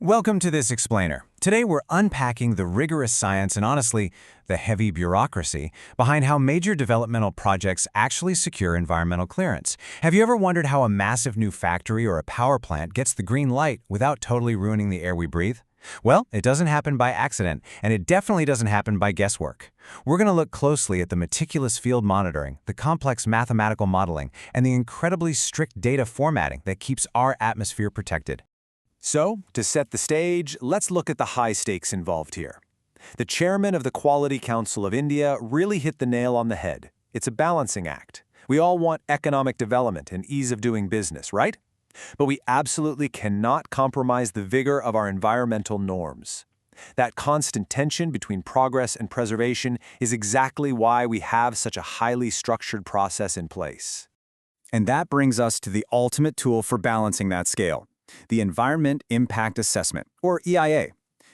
Welcome to this explainer. Today we're unpacking the rigorous science and honestly, the heavy bureaucracy behind how major developmental projects actually secure environmental clearance. Have you ever wondered how a massive new factory or a power plant gets the green light without totally ruining the air we breathe? Well, it doesn't happen by accident, and it definitely doesn't happen by guesswork. We're going to look closely at the meticulous field monitoring, the complex mathematical modeling, and the incredibly strict data formatting that keeps our atmosphere protected. So, to set the stage, let's look at the high stakes involved here. The chairman of the Quality Council of India really hit the nail on the head. It's a balancing act. We all want economic development and ease of doing business, right? But we absolutely cannot compromise the vigor of our environmental norms. That constant tension between progress and preservation is exactly why we have such a highly structured process in place. And that brings us to the ultimate tool for balancing that scale. The Environment Impact Assessment, or EIA.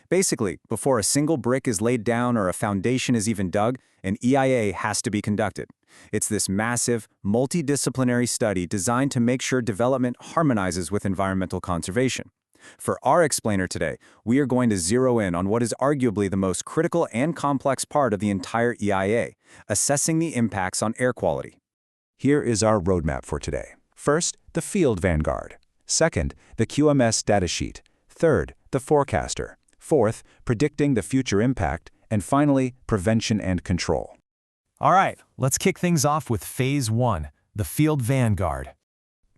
Basically, before a single brick is laid down or a foundation is even dug, an EIA has to be conducted. It's this massive, multidisciplinary study designed to make sure development harmonizes with environmental conservation. For our explainer today, we are going to zero in on what is arguably the most critical and complex part of the entire EIA, assessing the impacts on air quality. Here is our roadmap for today. First, the field vanguard. Second, the QMS datasheet. Third, the forecaster. Fourth, predicting the future impact. And finally, prevention and control. All right, let's kick things off with Phase 1, the field vanguard.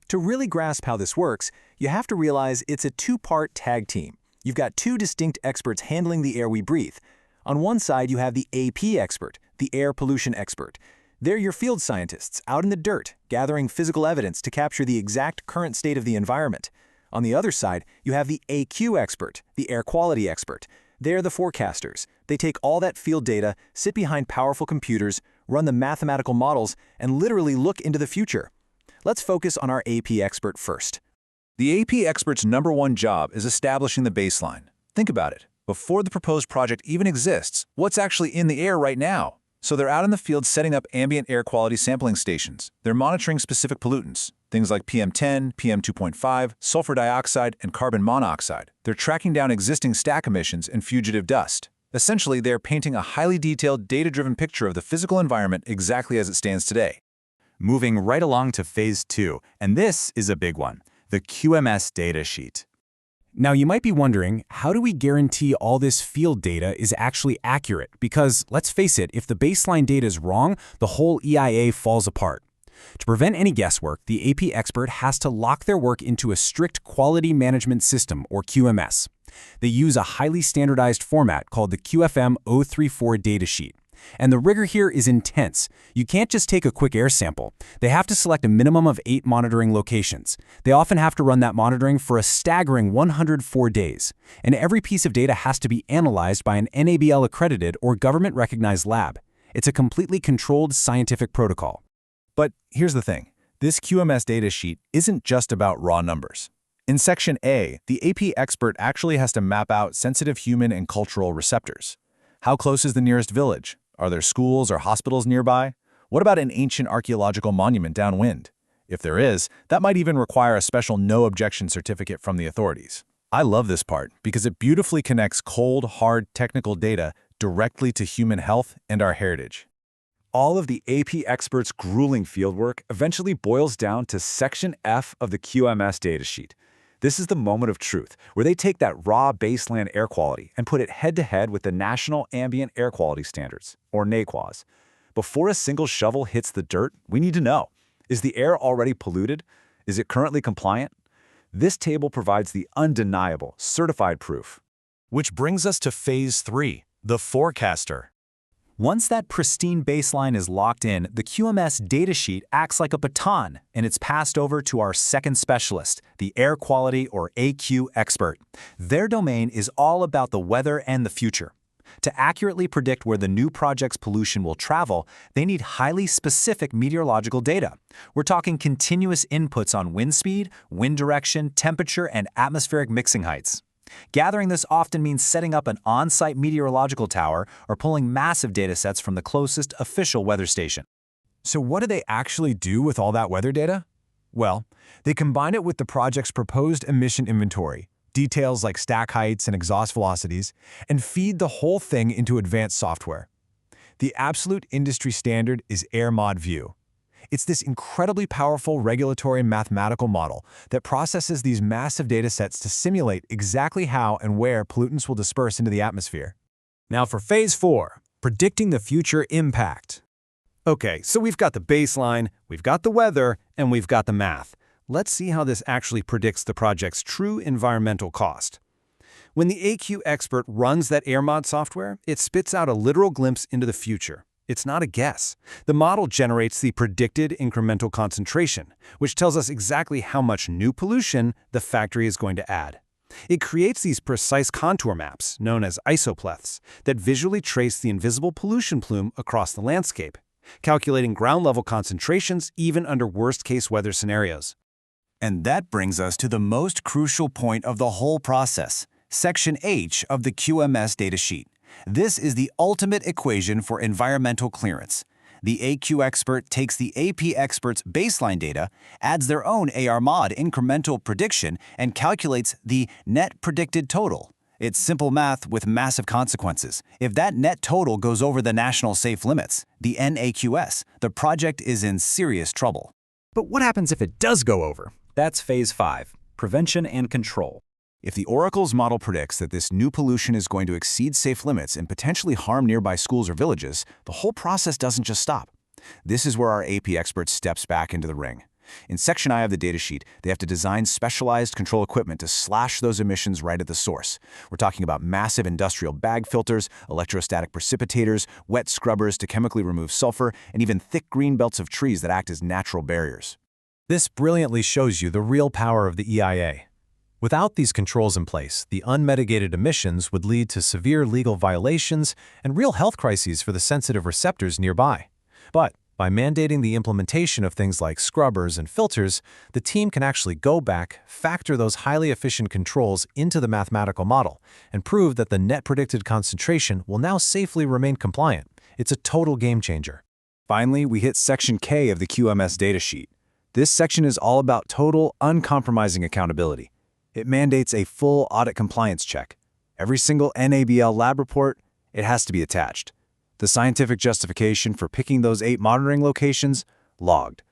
To really grasp how this works, you have to realize it's a two-part tag team. You've got two distinct experts handling the air we breathe. On one side, you have the AP expert, the air pollution expert. They're your field scientists, out in the dirt, gathering physical evidence to capture the exact current state of the environment. On the other side, you have the AQ expert, the air quality expert. They're the forecasters. They take all that field data, sit behind powerful computers, run the mathematical models, and literally look into the future. Let's focus on our AP expert first. The AP expert's #1 job is establishing the baseline. Think about it. Before the proposed project even exists, what's actually in the air right now? So they're out in the field setting up ambient air quality sampling stations. They're monitoring specific pollutants, things like PM10, PM2.5, sulfur dioxide, and carbon monoxide. They're tracking down existing stack emissions and fugitive dust. Essentially, they're painting a highly detailed, data-driven picture of the physical environment exactly as it stands today. Moving right along to Phase 2, and this is a big one, the QMS datasheet. Now, you might be wondering, how do we guarantee all this field data is actually accurate? Because, let's face it, if the baseline data is wrong, the whole EIA falls apart. To prevent any guesswork, the AP expert has to lock their work into a strict quality management system, or QMS. They use a highly standardized format called the QFM 034 datasheet. And the rigor here is intense. You can't just take a quick air sample. They have to select a minimum of 8 monitoring locations. They often have to run that monitoring for a staggering 104 days. And every piece of data has to be analyzed by an NABL-accredited or government-recognized lab. It's a completely controlled scientific protocol. But here's the thing. This QMS datasheet isn't just about raw numbers. In Section A, the AP expert actually has to map out sensitive human and cultural receptors. How close is the nearest village? Are there schools or hospitals nearby? What about an ancient archaeological monument downwind? If there is, that might even require a special no-objection certificate from the authorities. I love this part because it beautifully connects cold, hard, technical data directly to human health and our heritage. All of the AP experts' grueling fieldwork eventually boils down to Section F of the QMS datasheet. This is the moment of truth, where they take that raw baseline air quality and put it head-to-head with the National Ambient Air Quality Standards, or NAQAS. Before a single shovel hits the dirt, we need to know, is the air already polluted? Is it currently compliant? This table provides the undeniable, certified proof. Which brings us to Phase 3, the forecaster. Once that pristine baseline is locked in, the QMS datasheet acts like a baton, and it's passed over to our second specialist, the air quality or AQ expert. Their domain is all about the weather and the future. To accurately predict where the new project's pollution will travel, they need highly specific meteorological data. We're talking continuous inputs on wind speed, wind direction, temperature, and atmospheric mixing heights. Gathering this often means setting up an on-site meteorological tower or pulling massive data sets from the closest official weather station. So what do they actually do with all that weather data? Well, they combine it with the project's proposed emission inventory, details like stack heights and exhaust velocities, and feed the whole thing into advanced software. The absolute industry standard is AirMod View. It's this incredibly powerful regulatory and mathematical model that processes these massive data sets to simulate exactly how and where pollutants will disperse into the atmosphere. Now for Phase 4, predicting the future impact. Okay, so we've got the baseline, we've got the weather, and we've got the math. Let's see how this actually predicts the project's true environmental cost. When the AQ expert runs that AirMod software, it spits out a literal glimpse into the future. It's not a guess. The model generates the predicted incremental concentration, which tells us exactly how much new pollution the factory is going to add. It creates these precise contour maps, known as isopleths, that visually trace the invisible pollution plume across the landscape, calculating ground-level concentrations even under worst-case weather scenarios. And that brings us to the most crucial point of the whole process, Section H of the QMS datasheet. This is the ultimate equation for environmental clearance. The AQ expert takes the AP expert's baseline data, adds their own ARMOD incremental prediction, and calculates the net predicted total. It's simple math with massive consequences. If that net total goes over the national safe limits, the NAQS, the project is in serious trouble. But what happens if it does go over? That's Phase 5, prevention and control. If the Oracle's model predicts that this new pollution is going to exceed safe limits and potentially harm nearby schools or villages, the whole process doesn't just stop. This is where our AP expert steps back into the ring. In Section I of the datasheet, they have to design specialized control equipment to slash those emissions right at the source. We're talking about massive industrial bag filters, electrostatic precipitators, wet scrubbers to chemically remove sulfur, and even thick green belts of trees that act as natural barriers. This brilliantly shows you the real power of the EIA. Without these controls in place, the unmitigated emissions would lead to severe legal violations and real health crises for the sensitive receptors nearby. But by mandating the implementation of things like scrubbers and filters, the team can actually go back, factor those highly efficient controls into the mathematical model, and prove that the net predicted concentration will now safely remain compliant. It's a total game changer. Finally, we hit Section K of the QMS datasheet. This section is all about total, uncompromising accountability. It mandates a full audit compliance check. Every single NABL lab report, it has to be attached. The scientific justification for picking those 8 monitoring locations, logged.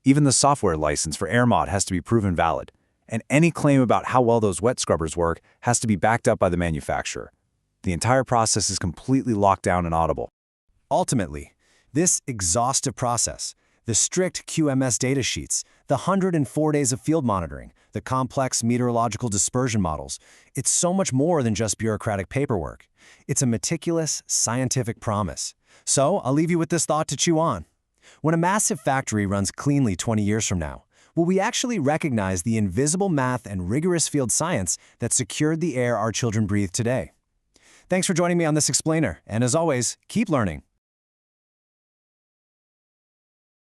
Even the software license for AirMod has to be proven valid. And any claim about how well those wet scrubbers work has to be backed up by the manufacturer. The entire process is completely locked down and audible. Ultimately, this exhaustive process, the strict QMS datasheets, the 104 days of field monitoring, the complex meteorological dispersion models, it's so much more than just bureaucratic paperwork. It's a meticulous, scientific promise. So I'll leave you with this thought to chew on. When a massive factory runs cleanly 20 years from now, will we actually recognize the invisible math and rigorous field science that secured the air our children breathe today? Thanks for joining me on this explainer, and as always, keep learning.